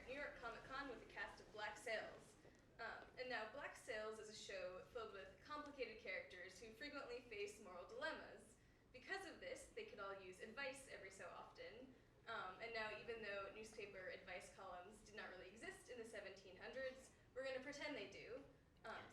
New York Comic Con with the cast of Black Sails. And now Black Sails is a show filled with complicated characters who frequently face moral dilemmas. Because of this, they could all use advice every so often. And now, even though newspaper advice columns did not really exist in the 1700s, we're going to pretend they do.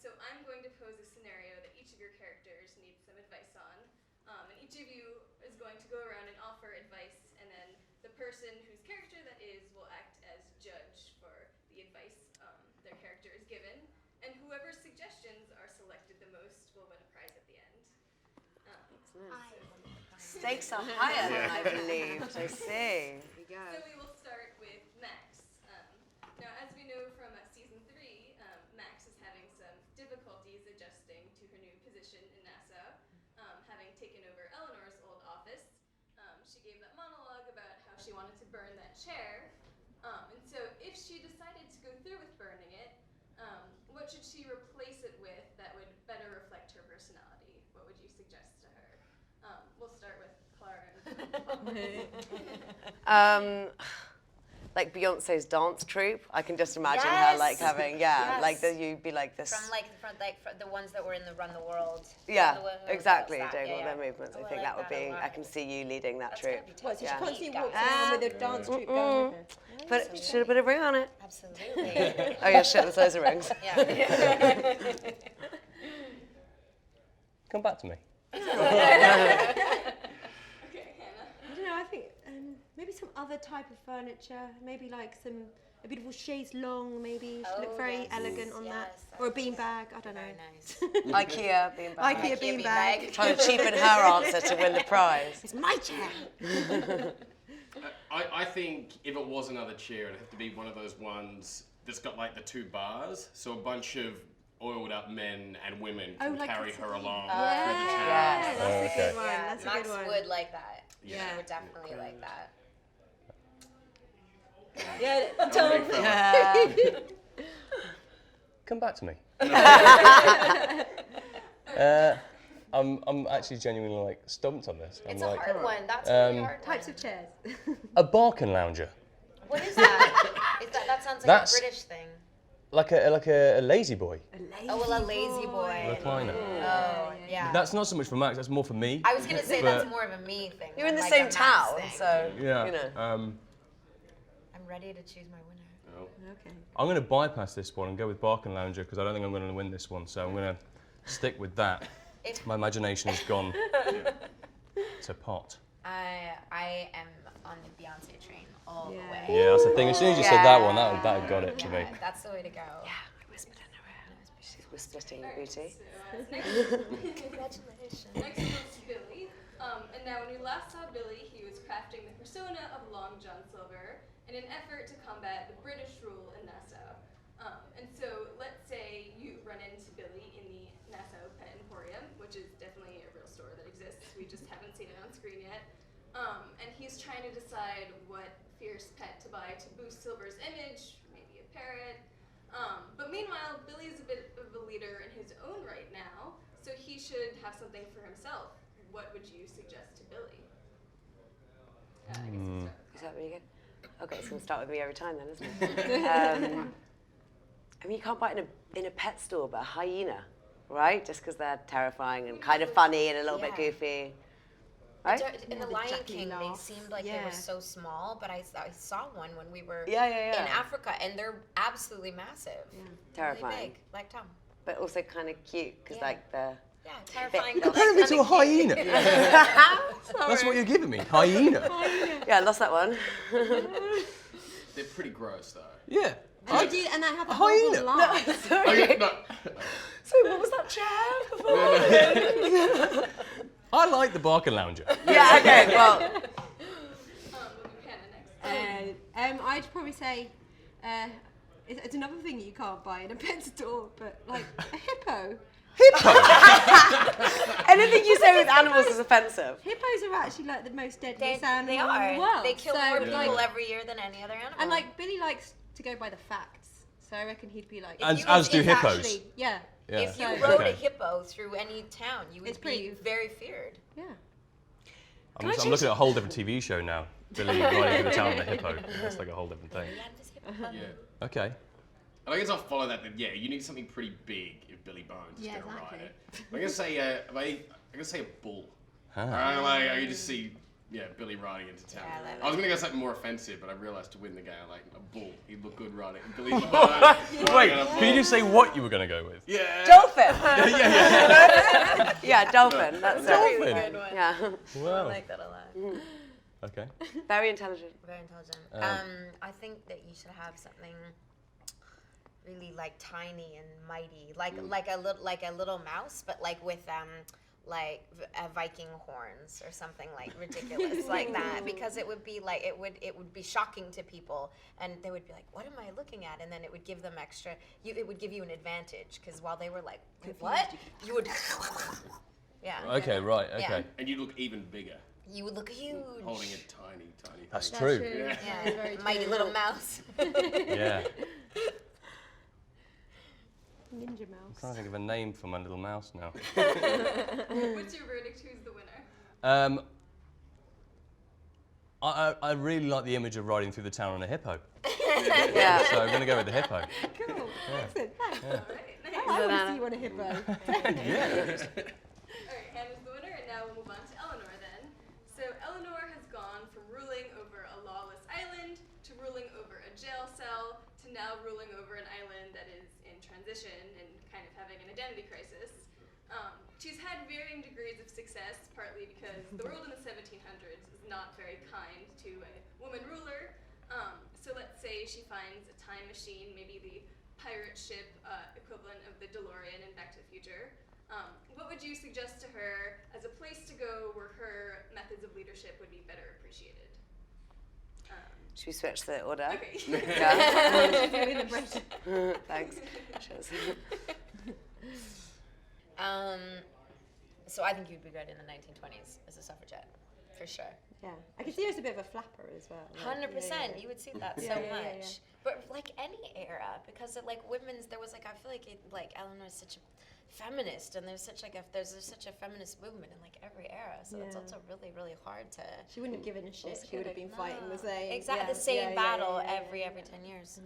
So I'm going to pose a scenario that each of your characters needs some advice on. And each of you is going to go around and offer advice, and then the person whose character that is will act as judge for the advice their character is given. And whoever's suggestions are selected the most will win a prize at the end. Stakes are higher than I believed. I see. Here we go. So we will start with Max. Now, as we know from season 3, Max is having some difficulties adjusting to her new position in Nassau, having taken over Eleanor's old office. She gave that monologue about how she wanted to burn that chair. And so if she decided to go through with burning it, what should she replace it with that would better reflect her personality? What would you suggest to her? We'll start with Clara. Like Beyonce's dance troupe. I can just imagine her like having, like you'd be like this. From the ones that were in the Run the World. Yeah, the exactly, that, doing all their movements. I think that would be, I can see you leading that troupe. What, so she constantly walks Yeah. around with a dance troupe going with her? But should have put a ring on it. Absolutely. Oh yeah, shit, there's loads of rings. Yeah. Come back to me. Okay, Hannah. I don't know, I think maybe some other type of furniture, maybe like a beautiful chaise longue, maybe. She look very elegant on that. Or a beanbag, I don't know. Very nice. IKEA beanbag. IKEA beanbag. Trying to cheapen her answer to win the prize. It's my chair. I think if it was another chair, it'd have to be one of those ones that's got like the 2 bars, so a bunch of oiled up men and women can like carry a her along Yeah, through the town. that's a Okay. good one. Yeah, That's a Max good one. would like that. Yeah. She would definitely like that. Yeah, I'm a Tom. big fella. Come back to me. I'm actually genuinely like stumped on this. I'm It's like, a hard one. That's a really hard Types one. of chairs. a barking lounger, What is that? That sounds like That's- a British thing. like a lazy boy Oh, well, a lazy boy. recliner. Oh, yeah. That's not so much for Max. That's more for me. I was going to say but- that's more of a me thing. You're in the like same a Max town, thing. so, Yeah. you know. I'm ready to choose my winner. Oh. Okay. I'm going to bypass this one and go with barking lounger because I don't think I'm going to win this one. So I'm going to stick with that. My imagination has gone to pot. I am on the Beyonce train all the way. Yeah, that's the thing. As soon as you said that one, that got it for me. That's the way to go. Yeah, I whispered in her ear. She's whispering your beauty. So next, Congratulations. next was Billy. And now when we last saw Billy, he was crafting the persona of Long John Silver in an effort to combat the British rule in Nassau. And so let's say you run into Billy in the Nassau Pet Emporium, which is definitely a real store that exists. We just haven't seen it on screen yet. And he's trying to decide what fierce pet to buy to boost Silver's image, maybe a parrot. But meanwhile, Billy's a bit of a leader in his own right now, so he should have something for himself. What would you suggest to Billy? I guess we'll start with Is that really good? Okay, it's going to start with me every time then, isn't it? I mean, you can't buy it in a pet store, but a hyena, right? Just because they're terrifying and kind of funny and a little bit goofy. Right? In The Lion Jackie King, they laugh. seemed like they were so small, but I saw one when we were Yeah. in Africa, and they're absolutely massive. Terrifying. Really big, like Tom. But also kind of cute, because Yeah. like the... Yeah, terrifying. You but comparing me to a hyena. Sorry. That's what you're giving me, hyena. Yeah, I lost that one. They're pretty gross though. Yeah. And I have a hyena. horrible laugh. Oh, Sorry. yeah, no. So what was that chair? I like the barking lounger. Yeah, okay, well... We'll do Hannah next. I'd probably say it's another thing you can't buy in a pet store, but like a hippo. Anything you say with animals is offensive. Hippos are actually like the most deadliest They animal are. in the world. They kill so, more like, people every year than any other animal. And like Billy likes to go by the facts, so I reckon he'd be like. As do it's hippos. actually- yeah. Yeah. if you So- rode Okay. a hippo through any town, you would It's be pretty- very feared. Yeah. I'm looking at a whole different TV show now. Billy riding through the town on the hippo. That's like a whole different thing. Yeah. Okay. And I guess I'll follow that. That yeah, you need something pretty big if Billy Bones is going to ride it. I'm gonna say I'm gonna say a bull. I can just see Billy riding into town. Yeah, I was gonna go something more offensive, but I realized to win the game, like a bull. He'd look good riding. Billy's Bones. Wait, can you just say what you were going to go with? Yeah. Dolphin. yeah. Yeah, dolphin. That's Dolphin. it. Good one. Yeah. I Wow. like that a lot. Okay. Very intelligent. Very intelligent. I think that you should have something really like tiny and mighty, like a little mouse, but like with Viking horns or something like ridiculous like that, because it would be like it would be shocking to people, and they would be like, "What am I looking at?" And then it would give them extra. It would give you an advantage because while they were like, "What?" You would. Yeah. Okay. Right. Okay. Yeah. And you'd look even bigger, You would look huge. holding a tiny That's thing. true. Yeah. Yeah. Very Mighty true. little mouse. Yeah. Ninja I'm mouse. trying to think of a name for my little mouse now. What's your verdict? Who's the winner? I really like the image of riding through the town on a hippo. Yeah. So I'm going to go with the hippo. Cool. Excellent. Thanks. All right, nice. I want to see you on a hippo. Yeah. All right, Hannah's the winner, and now we'll move on to Eleanor then. So Eleanor has gone from ruling over a lawless island to ruling over a jail cell to now ruling over an island that is in transition and kind of having an identity crisis. She's had varying degrees of success, partly because the world in the 1700s is not very kind to a woman ruler. So let's say she finds a time machine, maybe the pirate ship equivalent of the DeLorean in Back to the Future. What would you suggest to her as a place to go where her methods of leadership would be better appreciated? Should we switch the order? Okay. Yeah. Thanks. Cheers. So I think you'd be good in the 1920s as a suffragette, for sure. Yeah. I can see her as a bit of a flapper as well. like, 100%, you would see that so Yeah, yeah, much. yeah, yeah. But like any era, because it, like women's, there was like I feel like Eleanor is such a feminist, and there's such a feminist movement in like every era. So it's Yeah. also really really hard to. She wouldn't have given a shit. Also She would have been fighting the No. same. Exactly yeah, the same yeah, battle yeah, yeah, every yeah. 10 years.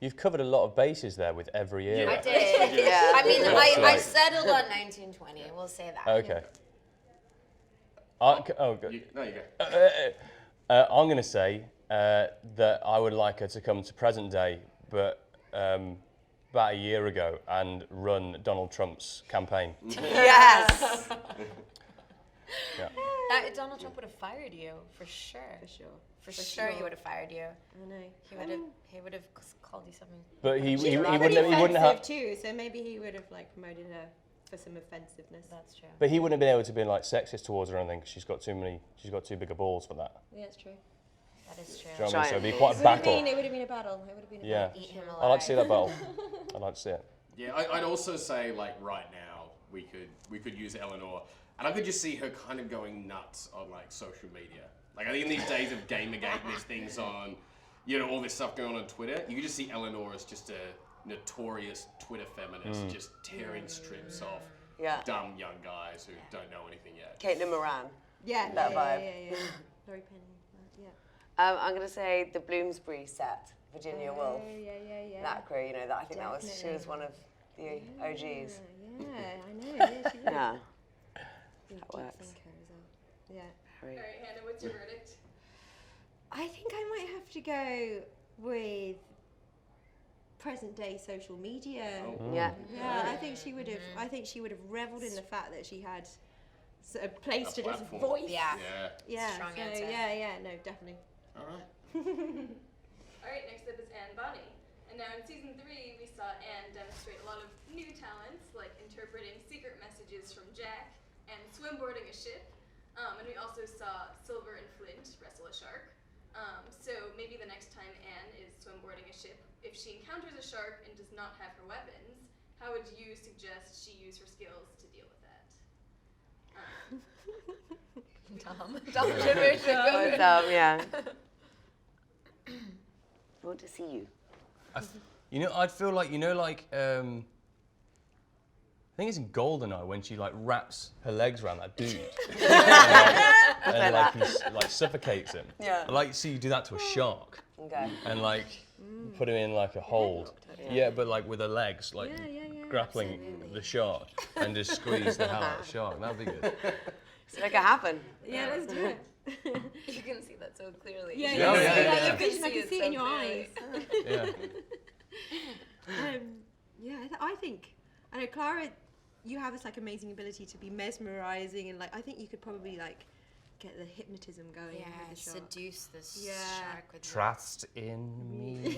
You've covered a lot of bases there with every era. I did. Yeah. I mean, Yeah, I right. settled on 1920. We'll say that. Okay. Good. No, you go. I'm going to say that I would like her to come to present day, but about a year ago, and run Donald Trump's campaign. Yes. Yeah. Donald Trump would have fired you for sure. For sure. For sure, he would have fired you. I know. He would have called you something. But he She's wouldn't pretty have, he wouldn't offensive have. too, so maybe he would have like promoted her for some offensiveness. That's true. But he wouldn't have been able to be like sexist towards her or anything, 'cause she's got too big a balls for that. Yeah, it's true. That is true. Do you know what I mean? So it'd be Giant quite a battle. It would have been a battle. It would have been a Yeah. battle. Eat him I'd like to see that alive. battle. I'd like to see it. Yeah, I'd also say like right now we could use Eleanor, and I could just see her kind of going nuts on like social media. Like I think in these days of Gamergate, and there's things on, all this stuff going on Twitter. You could just see Eleanor as just a notorious Twitter feminist, just tearing strips off Yeah. dumb young guys who don't know anything yet. Caitlin Moran. Yeah, That yeah, vibe. yeah. Laurie Penny. Yeah. I'm going to say the Bloomsbury set, Virginia Woolf. Yeah. That crew, that I think she Definitely. was one of the OGs. Yeah, I know. Yeah, she was. Yeah. Deep That works. thinker as well. Yeah. Very- All right, Hannah, what's your verdict? I think I might have to go with present day social media. Yeah. Yeah, I think she would have. I think she would have revelled in the fact that she had a place A to just platform. voice. Yeah. Yeah. Yeah. Strong so answer. yeah, no, definitely. All right. All right, next up is Anne Bonny. And now in season 3, we saw Anne demonstrate a lot of new talents, like interpreting secret messages from Jack and swimboarding a ship. And we also saw Silver and Flint wrestle a shark. So maybe the next time Anne is swimboarding a ship, if she encounters a shark and does not have her weapons, how would you suggest she use her skills to deal with that? Tom Shivers should go. Yeah. I want to see you. I'd feel like, I think it's in Goldeneye when she like wraps her legs around that dude and like suffocates him. Yeah. I'd like to see you do that to a shark. Okay. And like put him in like a hold. Yeah, but like with her legs, like grappling the shark and just squeeze the hell out of the shark. That'd be good. Let's make it happen. Yeah, let's do it. You can see that so clearly. Yeah, Yeah, yeah, yeah. your vision, I can see it in your eyes. Yeah. I think, I know, Clara, you have this like amazing ability to be mesmerizing, and like I think you could probably like get the hypnotism going. Yeah, with the shark. seduce this Yeah. shark with Trust in me.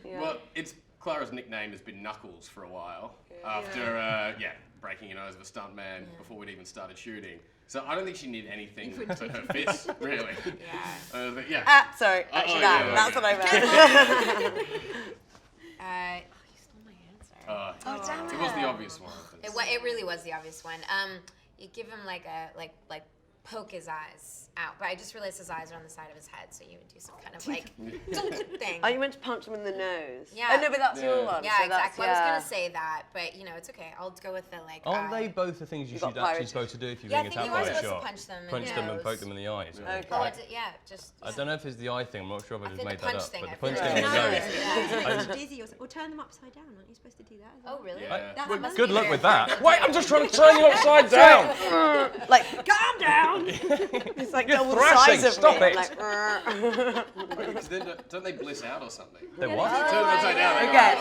Well, it's Clara's nickname has been Knuckles for a while after breaking your nose of a stuntman before we'd even started shooting. So I don't think she needed anything but her fists, really. Sorry, actually that's what I meant. you stole my answer. Damn it. It was the obvious one. It really was the obvious one. You give him like poke his eyes out, but I just realized his eyes are on the side of his head, so you would do some kind of like thing. Are you meant to punch him in the nose? Yeah. Oh no, but that's your one. Yeah, so exactly. That's, I was gonna say that, but you know, it's okay. I'll go with the like. Aren't they both the things you got should actually pirated. supposed to do if you're Yeah, I being think attacked you by are a supposed to shark? punch them in Punch the them and nose. poke them in the eyes. Okay. Oh, just. I don't know if it's the eye thing. I'm not sure if I just think made the that punch up. thing, But the I punch feel thing in the like- nose. It makes you dizzy or turn them upside down. Aren't you supposed to do that? As well? Oh really? Yeah. That Well, must good be luck very with that. Wait, I'm just trying to turn you upside down. like Calm down. it's like You're double the thrashing, size of stop me. it. Like, Then don't they bliss out or something? They what? Turn them upside down. they go, Okay.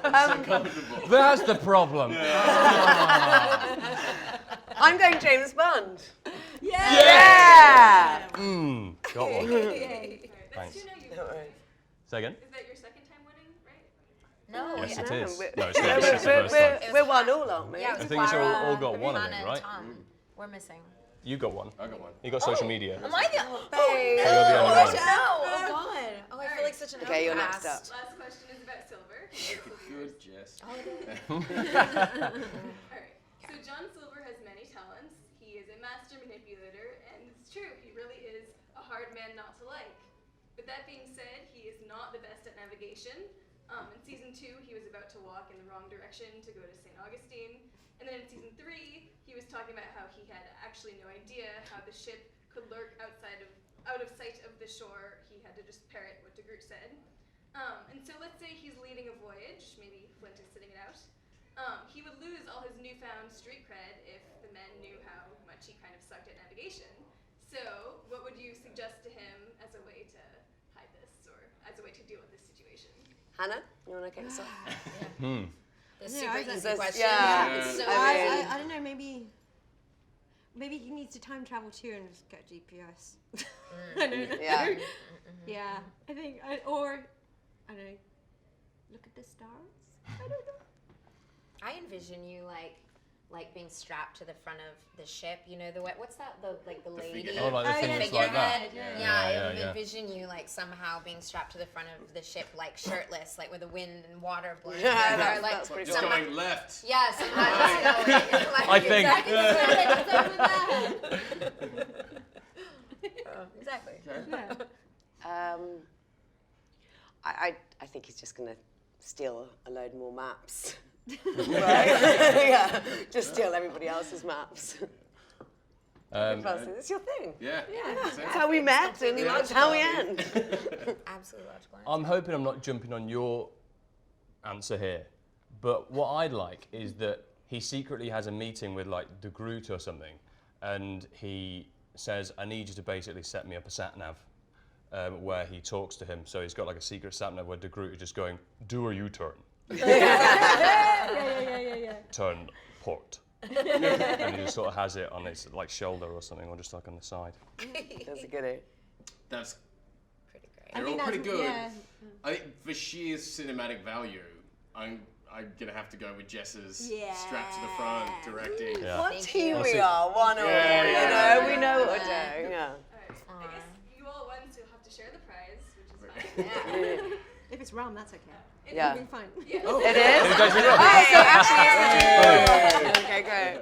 "Oh, I'm so comfortable." That's the problem. I'm going James Bond. Yeah. Yeah. Got one. Alright, that's Thanks. two now you Say again? Is that your second time winning, right? No. Yes, yeah. it is. we're- No, it's not. It's the first time. We're one all, aren't we? Yeah, it I was think it's Clara, all got one, I Hannah, think, and right? Tom. We're missing. You got one. I got one. You got social media. Am I the? Babe. Oh You're the only no! one. Oh god! Oh, I feel like such an Okay, you're next outcast. Last question is about Silver. Good, Jess. Alright, so John Silver has many talents. He is a master manipulator, and it's true, he really is a hard man not to like. But that being said, he is not the best at navigation. In season 2, he was about to walk in the wrong direction to go to St. Augustine. And then in season 3, he was talking about how he had actually no idea how the ship could lurk out of sight of the shore. He had to just parrot what de Groot said. And so let's say he's leading a voyage, maybe Flint is sitting it out. He would lose all his newfound street cred if the men knew how much he kind of sucked at navigation. So what would you suggest to him as a way to hide this, or as a way to deal with this situation? Hannah, you want to kick us off? The Yeah, super I was easy like- question. yeah. It's so I don't know. Maybe he needs to time travel too and just get GPS. I don't know. Yeah. Yeah. I think, I don't know. Look at the stars. I don't know. I envision you like being strapped to the front of the ship. You know what's that? The lady. figurehead. Oh, like the Oh, thing yeah, that's like that. Figurehead. Yeah, I yeah. envision you like somehow being strapped to the front of the ship, like shirtless, like with the wind and water blowing. Yeah, together, that's like pretty Just cool. going left. yes, I'm just going. Like, I think- Exactly. Yeah. I think he's just going to steal a load more maps. Right? Yeah. Just steal everybody else's maps. It's your thing. Yeah. That's how we met, and that's how we end. Absolutely logical. I'm hoping I'm not jumping on your answer here, but what I'd like is that he secretly has a meeting with like de Groot or something, and he says, "I need you to basically set me up a sat nav." Where he talks to him, so he's got like a secret sat nav where de Groot is just going, "Do a U-turn, Yeah. turn port," and he just sort of has it on his like shoulder or something, or just like on the side. That's a goodie. That's Pretty great. they're all think pretty that's- good. yeah. I think for sheer cinematic value, I'm gonna have to go with Jess's Yeah. strapped to the front directing. Yeah. What Thank team you. we are, one or Yeah, all, yeah. we know what we're doing, yeah. Alright, I guess you all won, so you'll have to share the prize, which is fine. If it's rum, that's okay. Yeah. It'll be fine. It is? Who does it? Oh, so actually it's the team. Okay, great.